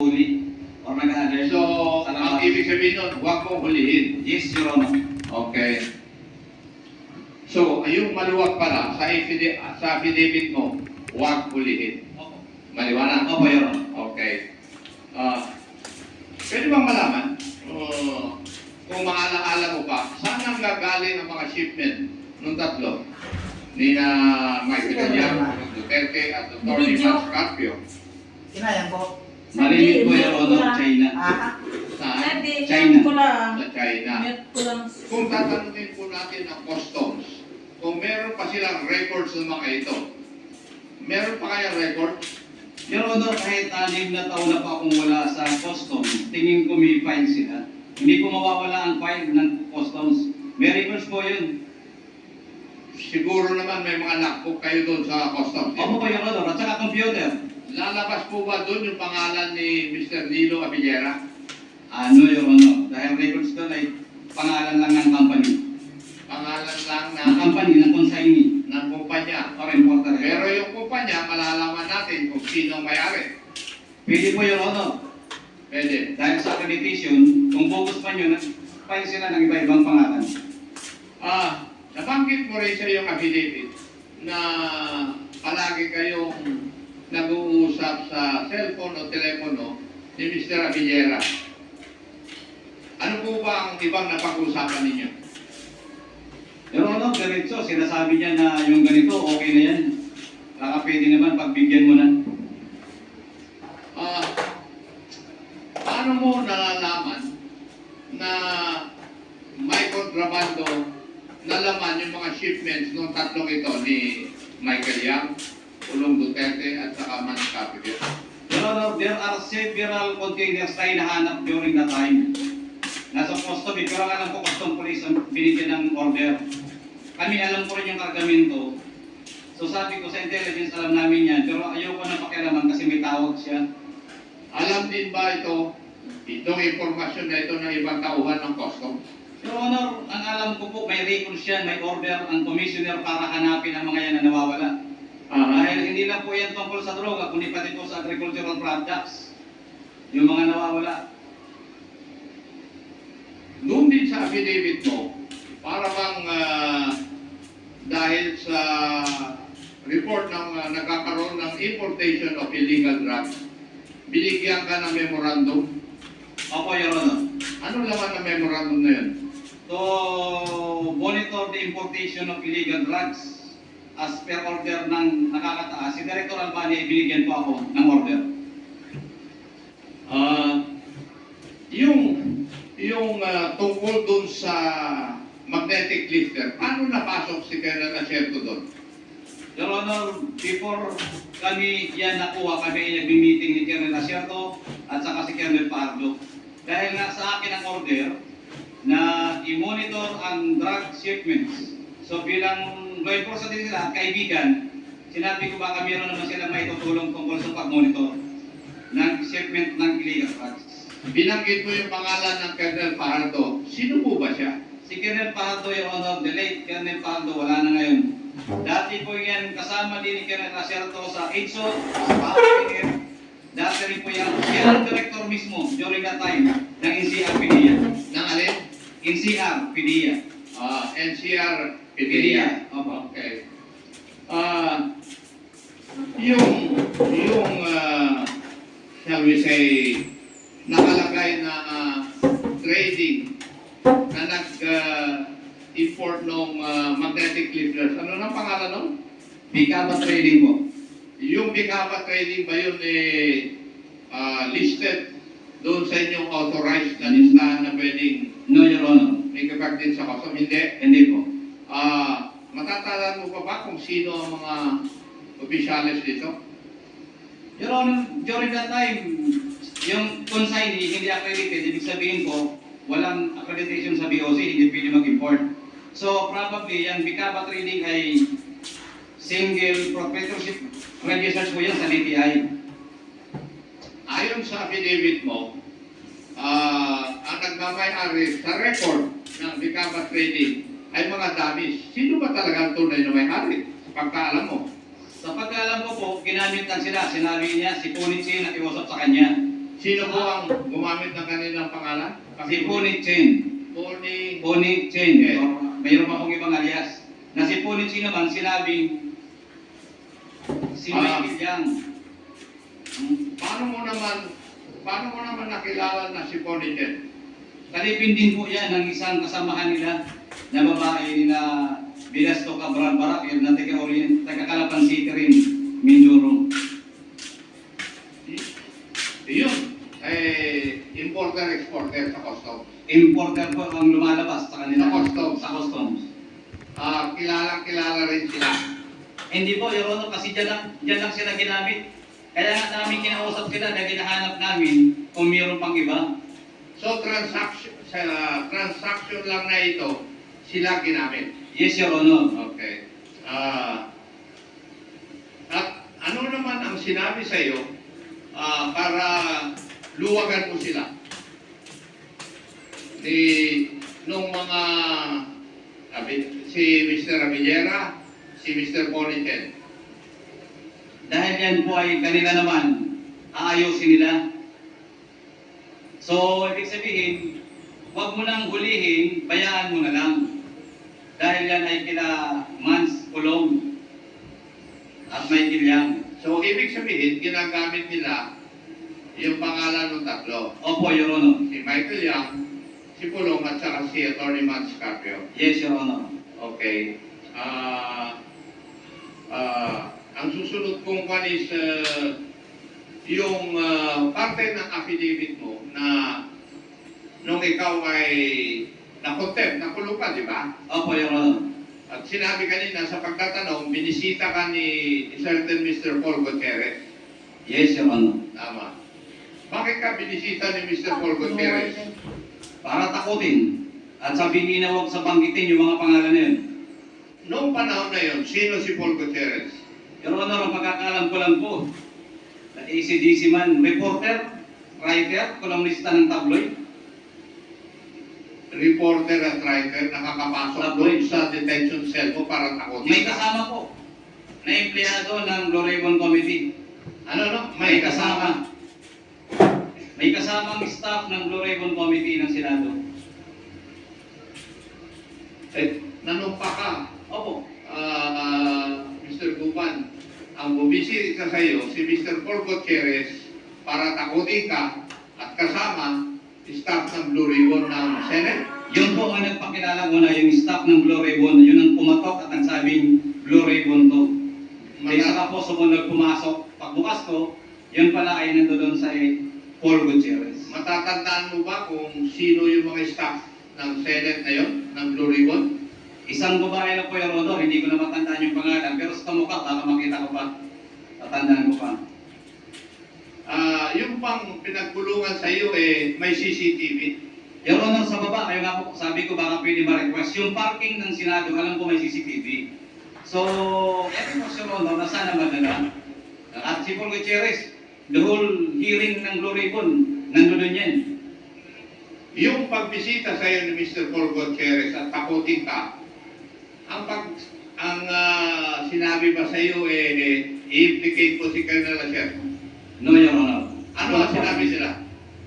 huli or nag-address. So, ang ibig sabihin nun, huwag mong hulihin. Yes, Your Honor. Okay. So, yung maluwag pala, sa affidavit mo, huwag hulihin. Opo. Maliwanag? Opo, Your Honor. Okay. Pwede bang malaman, kung maalaala mo pa, saan ang gagaling ang mga shipment nung tatlo? Ni na Michael Yang, Duterte at Atty. Max Carpio. Kinayang ko. Malimit po, Your Honor, China. Sa Sabi, China. ko lang. sa China. Mute ko lang. Kung tatanungin po natin ang customs, kung meron pa silang records ng mga ito, meron pa kaya record? Your Honor, kahit 6 na taon na pa akong wala sa customs, tingin ko may fine sila. Hindi ko mawawala ang fine ng customs. May records po yun. Siguro naman may mga lockbook kayo doon sa customs. Opo po, Your Honor. At saka computer. Lalabas po ba doon yung pangalan ni Mr. Nilo Abillera? Ano, Your Honor? Dahil records doon ay pangalan lang ng company. Pangalan lang Ng company, ng consignee. ng kumpanya. Or importer. Pero yung kumpanya, malalaman natin kung sino ang may-ari. Pwede po, Your Honor. Pwede. Dahil sa accreditation, kung focus pa nyo, file sila ng iba-ibang pangalan. Nabanggit mo rin sa iyong affidavit na palagi kayong nag-uusap sa cellphone o telepono ni Mr. Abillera. Ano po ba ang ibang napag-usapan ninyo? Your Honor, ganito, sinasabi niya na yung ganito, okay na yan. Kaka pwede naman, pagbigyan mo na. Paano mo nalalaman na may kontrabando na laman yung mga shipments ng tatlong ito ni Michael Yang, Pulong Duterte at saka Max Carpio? Your Honor, there are several containers tayo nahanap during that time. Nasa custom, pero alam ko custom police ang binigyan ng order. Kami alam ko rin yung kargamento. So sabi ko sa intelligence, alam namin yan, pero ayoko na pakialaman kasi may tawag siya. Alam din ba itong impormasyon na ito ng ibang tauhan ng custom? Your Honor, ang alam ko po, may records yan, may order ang commissioner para hanapin ang mga yan na nawawala. Dahil hindi lang po yan tungkol sa droga, kundi pati po sa agricultural products. Yung mga nawawala. Doon din sa affidavit mo, para bang dahil sa report ng nagkakaroon ng importation of illegal drugs, binigyan ka ng memorandum. Opo, Your Honor. Ano laman ng memorandum na yun? To monitor the importation of illegal drugs as per order ng nakakataas, si Director Albani ay binigyan po ako ng order. Yung tungkol dun sa magnetic lifter, paano napasok si Colonel Acerto doon? Your Honor, before kami yan nakuha, kami nag-meeting ni Colonel Acerto at saka si Colonel Pardo. Dahil nga sa akin ang order na i-monitor ang drug shipments. So bilang law enforcement din sila at kaibigan, sinabi ko baka meron naman sila may tutulong tungkol sa pag-monitor ng shipment ng illegal drugs. Binanggit mo yung pangalan ng Colonel Fajardo. Sino po ba siya? Si Colonel Fajardo, Your Honor, the late Colonel Fajardo, wala na ngayon. Dati po yan kasama din ni Colonel Acerto sa IDSO, sa Pahapin. Dati rin po yan, siya ang director mismo during that time ng NCR PDEA. Ng alin? NCR PDEA. NCR PDEA. PDEA. Opo. Okay. Yung shall we say, nakalagay na trading na nag-import ng magnetic lifters. Ano nang pangalan nun? Bicaba Trading po. Yung Bicaba Trading ba yun listed doon sa inyong authorized na listahan na pwedeng No, Your Honor. may kapag din sa custom? Hindi. Hindi po. Matatalan mo pa ba kung sino ang mga opisyalis dito? Your Honor, during that time, yung consignee hindi accredited, ibig sabihin ko, walang accreditation sa BOC, hindi pwede mag-import. So probably, yung Bicaba Trading ay single proprietorship registered po yan sa DTI. Ayon sa affidavit mo, ang nagmamay-ari sa record ng Bicaba Trading ay mga damis. Sino ba talaga ang tunay na may-ari? Pagkaalam mo. Sa pagkaalam ko po, ginamit lang sila. Sinabi niya, si Punitsi nakiusap sa kanya. Sino po ang gumamit ng kanilang pangalan? Si Punit Chen. Pony. Punit Chen. Yes. O, mayroon pa pong ibang alias. Na si Punit Chen naman, sinabing si Michael Yang. Paano mo naman nakilala na si Pony Chen? Kalipin din po yan ng isang kasamahan nila na babae na Bilasto Cabral Barak, na taga-Calapan City rin, Mindoro. Yun, importer-exporter sa customs. Importer po ang lumalabas sa kanila. Sa customs. Sa customs. Kilala rin sila. Hindi po, Your Honor, kasi dyan lang sila ginamit. Kaya nga namin kinausap sila na hinahanap namin kung mayroon pang iba. So, transaction lang na ito, sila ginamit. Yes, Your Honor. Okay. At ano naman ang sinabi sa iyo para luwagan mo sila? Nung mga si Mr. Avillera, si Mr. Politan. Dahil yan po ay kanila naman, aayusin nila. So, ibig sabihin, huwag mo nang hulihin, bayaan mo na lang. Dahil yan ay kila Mans Kulong at Michael Yang. So, ibig sabihin, ginagamit nila yung pangalan ng tatlo. Opo, Your Honor. Si Michael Yang, si Pulong, at saka si Atty. Mans Carpio. Yes, Your Honor. Okay. Ang susunod kong pan is yung parte ng affidavit mo na nung ikaw ay na-contempt, nakulong ka, di ba? Opo, Your Honor. At sinabi kanina sa pagtatanong, binisita ka ni certain Mr. Paul Gutierrez. Yes, Your Honor. Tama. Bakit ka binisita ni Mr. Paul Gutierrez? Para takutin at sabihin na huwag sa banggitin yung mga pangalan na yun. Noong panahon na yun, sino si Paul Gutierrez? Your Honor, ang pagkakalam ko lang po, na ACDC man, reporter, writer, kolumnista ng tabloid. Reporter at writer nakakapasok doon sa detention cell mo para takutin May ka. kasama po, na empleyado ng Blue Ribbon Committee. Ano? May kasama. May kasamang staff ng Blue Ribbon Committee ng Senado. Nanumpa ka, Opo. Mr. Guban. Ang bumisi ka sa iyo, si Mr. Paul Gutierrez, para takutin ka at kasama staff ng Blue Ribbon ng Senate. Yun po ang nagpakilala mo na yung staff ng Blue Ribbon, yun ang pumatok at nagsabing Blue Ribbon to. Kaya saka po sumunod pumasok, pagbukas ko, yun pala ay nandoon sa Paul Gutierrez. Matatandaan mo ba kung sino yung mga staff ng Senate na yun, ng Blue Ribbon? Isang babae na po yung Rodor, hindi ko na matandaan yung pangalan, pero sa kamukha, baka makita ko pa. Tatandaan ko pa. Yung pang pinagpulungan sa iyo, may CCTV. Your Honor, sa baba, kaya nga po, sabi ko baka pwede ma-request. Yung parking ng Senado, alam ko may CCTV. So, eto po, Your Honor, na sana madala. At si Paul Gutierrez, the whole hearing ng Blue Ribbon, nandun yan. Yung pagbisita sa iyo ni Mr. Paul Gutierrez at takutin ka, ang sinabi ba sa iyo, i-implicate po si Colonel Asher? No, Your Honor. Ano ang sinabi sila?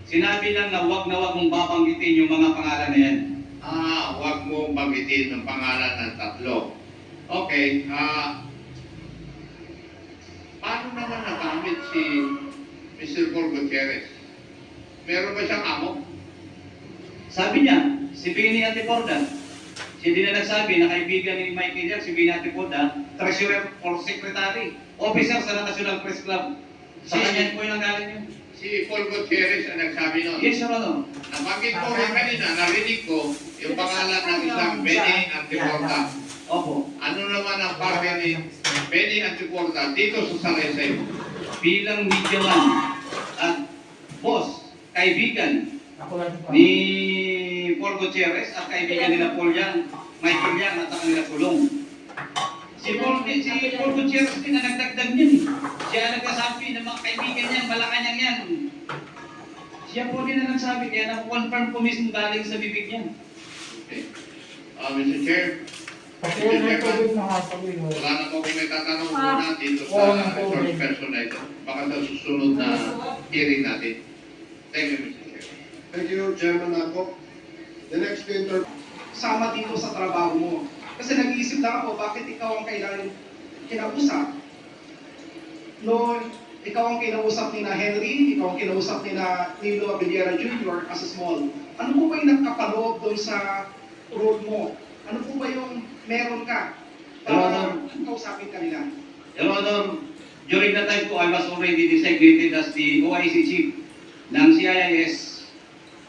Sinabi lang na huwag mong babanggitin yung mga pangalan na yan. Huwag mo banggitin ng pangalan ng tatlo. Okay, paano naman nagamit si Mr. Paul Gutierrez? Meron ba siyang amo? Sabi niya, si Benny Antiporda. Siya din na nagsabi na kaibigan ni Michael Yang, si Benny Antiporda, treasurer or secretary, officer sa National Press Club. Sa kanya po yung nanggaling yun. Si Paul Gutierrez ang nagsabi nun. Yes, Your Honor. Nabanggit ko rin kanina, narinig ko yung pangalan ng isang Benny Antiporda. Opo. Ano naman ang parte ni Benny Antiporda dito sa Salaysay? Bilang media man at boss, kaibigan Ako lang po. ni Paul Gutierrez at kaibigan nila Paul Yang, Michael Yang at ang nila Kulong. Si Paul Gutierrez din ang nagdagdag niyan. Siya ang nagkasabi ng mga kaibigan niyan, Malacanang yan. Siya po din ang nagsabi, kaya na-confirm ko mismo galing sa bibig niya. Okay. Mr. Chair, Kasi may COVID na hasabi mo. wala na po kung may tatanong muna dito sa resource person na ito. Baka sa susunod na hearing natin. Thank you, Mr. Chair. Thank you, Chairman Ako. The next to sama dito sa trabaho mo. Kasi nag-iisip lang ako, bakit ikaw ang kailangan kinausap? No, ikaw ang kinausap ni na Henry, ikaw ang kinausap ni na Nilo Abellera Jr. as a small. Ano po ba yung nagkapaloob doon sa role mo? Ano po ba yung meron ka para kausapin kanila? Your Honor, during that time po, I was already designated as the OIC Chief ng CIS,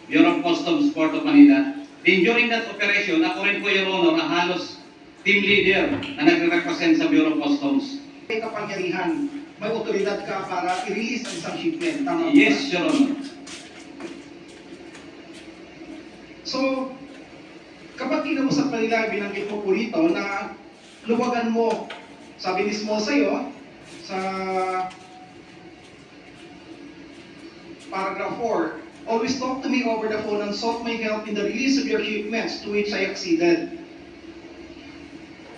Bureau of Customs, Port of Manila. Then during that operation, ako rin po, Your Honor, na halos team leader na nagre-represent sa Bureau of Customs. May kapangyarihan, may otoridad ka para i-release ang isang shipment. Tama ba? Yes, Your Honor. So, kapag kinausap ka nila, binanggit mo po rito na luwagan mo, sabi ni Small sa'yo, sa paragraph 4, always talk to me over the phone and sought my help in the release of your shipments, to which I acceded.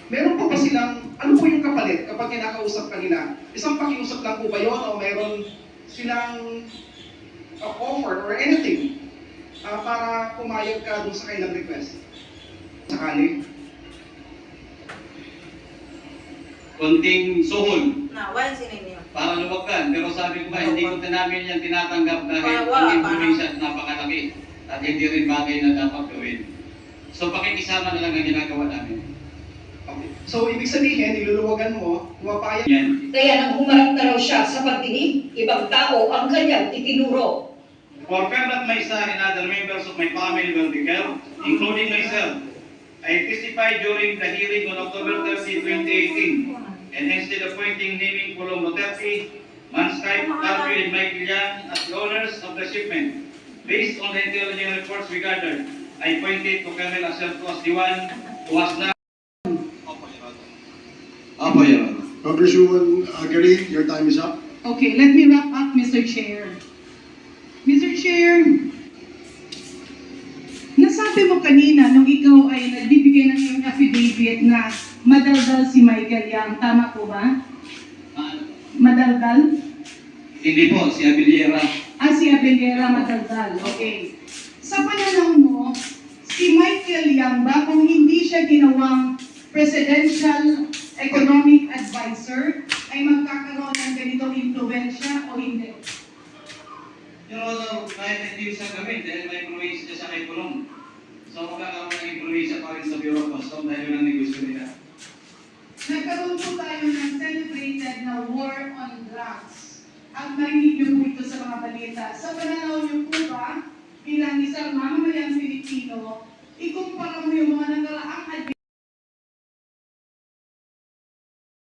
Meron po ba silang, ano po yung kapalit kapag kinakausap ka nila? Isang pakiusap lang po ba yun o meron silang offer or anything para pumayag ka dun sa kailang request? Sakali? Konting suhol Nah, wala ninyo. para luwagkan. Pero sabi ko ba, hindi ko namin yan tinatanggap dahil Wala, ang information at napakalaki at hindi rin bagay na dapat gawin. So pakikisama na lang ang ginagawa namin. Okay. So, ibig sabihin, niluluwagan mo, pumapayag Yan. Kaya nang humarap na raw siya sa pagdinig, ibang tao ang kanyang itinuro. For fear that my son and other members of my family will be killed, including myself, I testified during the hearing on October 30, 2018, and instead of appointing naming Pulong Duterte, Manskype, Carpio, and Michael Yang as the owners of the shipment. Based on the intelligence reports we gathered, I pointed to Colonel Acerto as the one who was not. Opo, Your Honor. Congresswoman Gary, your time is up. Okay, let me wrap up, Mr. Chair. Mr. Chair, nasabi mo kanina nung ikaw ay nagbibigay ng iyong affidavit na madaldal si Michael Yang. Tama po ba? Madaldal? Hindi po, si Abellera. Si Abellera madaldal. Okay. Sa pananaw mo, si Michael Yang ba, kung hindi siya ginawang Presidential Economic Advisor, ay magkakaroon ng ganitong impluensya o hindi? Your Honor, kahit hindi siya gawin dahil may provision siya sa kay Pulong. So magkakaroon ng impluensya pa rin sa Bureau of Customs dahil yun ang negosyo nila. Nagkaroon po tayo ng celebrated na war on drugs. Ang narinig niyo po ito sa mga balita. Sa pananaw niyo po ba, bilang isang mamamayan